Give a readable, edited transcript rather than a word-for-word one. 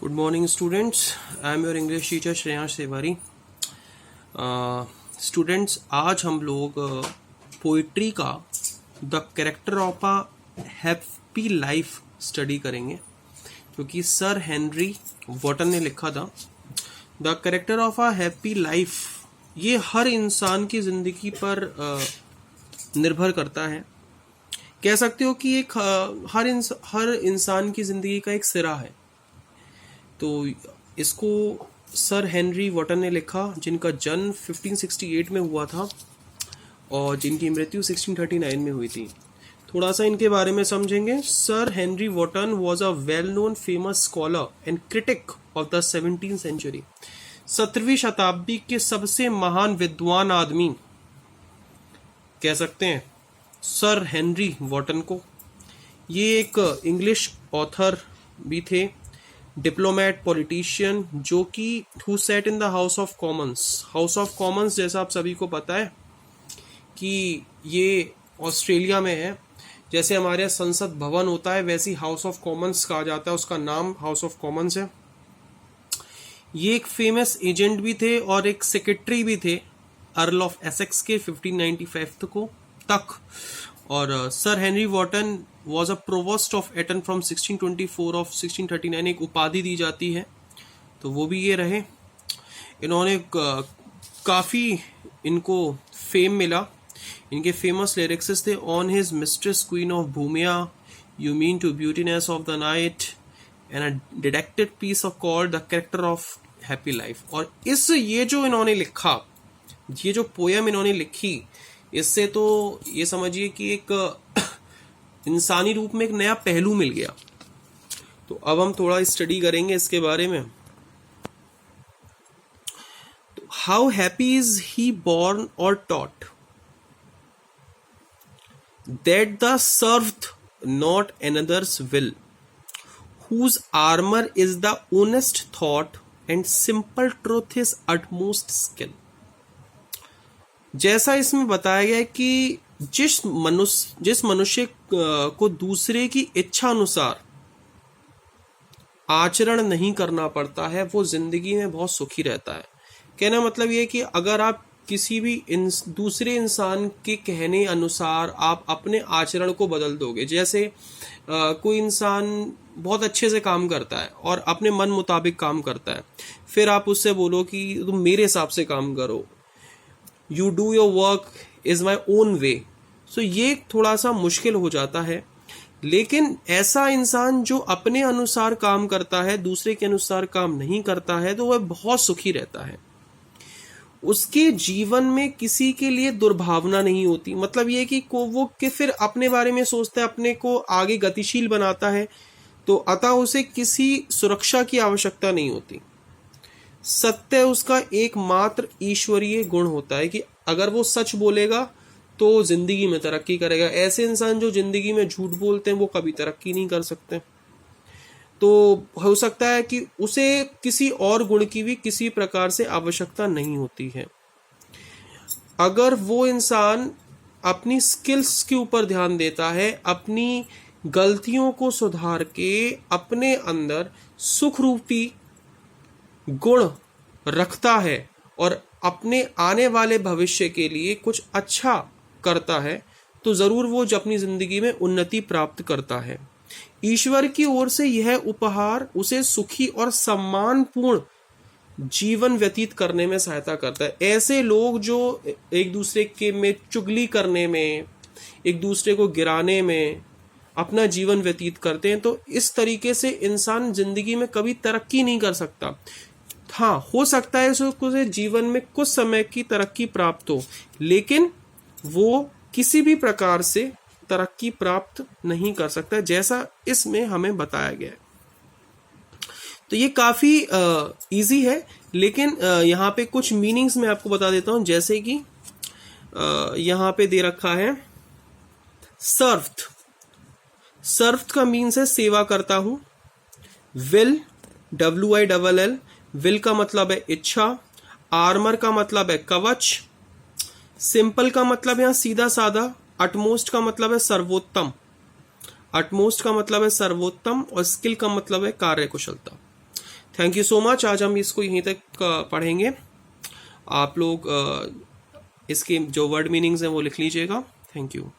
Good morning students, I am your English teacher Shreyansh Tiwari. Students, आज हम लोग पोइट्री का the character of a happy life study करेंगे, क्योंकि सर हेनरी वॉटन ने लिखा था। The character of a happy life ये हर इंसान की ज़िंदगी पर निर्भर करता है। कह सकते हो कि एक हर इंसान की ज़िंदगी का एक सिरा है। तो इसको सर हेनरी वॉटन ने लिखा, जिनका जन्म 1568 में हुआ था और जिनकी मृत्यु 1639 में हुई थी। थोड़ा सा इनके बारे में समझेंगे। Sir Henry Wotton was a well known famous scholar and critic of the 17th century. 17वीं शताब्दी के सबसे महान विद्वान आदमी कह सकते हैं सर हेनरी वॉटन को। ये एक इंग्लिश ऑथर भी थे, डिप्लोमेट, पॉलिटिशियन, जो कि who set in the house of Commons. House of Commons जैसा आप सभी को पता है कि ये ऑस्ट्रेलिया में है। जैसे हमारे यहाँ संसद भवन होता है, वैसी हाउस ऑफ कॉमन्स कहा जाता है, उसका नाम हाउस ऑफ कॉमन्स है। ये एक फेमस एजेंट भी थे और एक सेक्रेटरी भी थे अर्ल ऑफ एसेक्स के 1595 को तक। और sir Henry Wotton was a provost of Eton from 1624 of 1639 एक उपाधि दी जाती है, तो वो भी ये रहे। इन्होंने काफ़ी इनको फेम मिला। इनके फेमस लिरिक्स थे on his mistress queen of Bohemia, you mean to beauties of the night and a deducted piece of called the character of happy life. और ये जो इन्होंने लिखा, ये जो पोयम इन्होंने लिखी, इससे तो ये समझिए कि एक इंसानी रूप में एक नया पहलू मिल गया। तो अब हम थोड़ा स्टडी करेंगे इसके बारे में। तो how happy is he born और taught that the served not another's will, whose armor is the honest thought and simple truth his utmost skill। जैसा इसमें बताया गया है कि जिस मनुष्य को दूसरे की इच्छा अनुसार आचरण नहीं करना पड़ता है, वो जिंदगी में बहुत सुखी रहता है। कहना मतलब ये कि अगर आप किसी भी दूसरे इंसान के कहने अनुसार आप अपने आचरण को बदल दोगे, जैसे कोई इंसान बहुत अच्छे से काम करता है और अपने मन मुताबिक काम करता है, फिर आप उससे बोलो कि तुम मेरे हिसाब से काम करो, you do your work is my own way, so ये थोड़ा सा मुश्किल हो जाता है। लेकिन ऐसा इंसान जो अपने अनुसार काम करता है, दूसरे के अनुसार काम नहीं करता है, तो वह बहुत सुखी रहता है। उसके जीवन में किसी के लिए दुर्भावना नहीं होती। मतलब ये कि वो कि फिर अपने बारे में सोचता है, अपने को आगे गतिशील बनाता है, तो अतः उसे किसी सुरक्षा की आवश्यकता नहीं होती। सत्य उसका एकमात्र ईश्वरीय गुण होता है कि अगर वो सच बोलेगा तो जिंदगी में तरक्की करेगा। ऐसे इंसान जो जिंदगी में झूठ बोलते हैं वो कभी तरक्की नहीं कर सकते। तो हो सकता है कि उसे किसी और गुण की भी किसी प्रकार से आवश्यकता नहीं होती है। अगर वो इंसान अपनी स्किल्स के ऊपर ध्यान देता है, अपनी गलतियों को सुधार के अपने अंदर सुख रूपी गुण रखता है और अपने आने वाले भविष्य के लिए कुछ अच्छा करता है, तो जरूर वो अपनी जिंदगी में उन्नति प्राप्त करता है। ईश्वर की ओर से यह उपहार उसे सुखी और सम्मानपूर्ण जीवन व्यतीत करने में सहायता करता है। ऐसे लोग जो एक दूसरे के में चुगली करने में, एक दूसरे को गिराने में अपना जीवन व्यतीत करते हैं, तो इस तरीके से इंसान जिंदगी में कभी तरक्की नहीं कर सकता। हाँ, हो सकता है उसे जीवन में कुछ समय की तरक्की प्राप्त हो, लेकिन वो किसी भी प्रकार से तरक्की प्राप्त नहीं कर सकता, जैसा इसमें हमें बताया गया है। तो ये काफ़ी इजी है, लेकिन यहाँ पे कुछ मीनिंग्स मैं आपको बता देता हूँ। जैसे कि यहाँ पे दे रखा है सर्व्ड। सर्व्ड का मीन्स है सेवा करता हूँ। विल, WILL, विल का मतलब है इच्छा। आर्मर का मतलब है कवच। सिंपल का मतलब है सीधा साधा। अटमोस्ट का मतलब है सर्वोत्तम। अटमोस्ट का मतलब है सर्वोत्तम और स्किल का मतलब है कार्य कुशलता। Thank you so much. आज हम इसको यहीं तक पढ़ेंगे। आप लोग इसके जो वर्ड मीनिंग्स हैं वो लिख लीजिएगा। Thank you.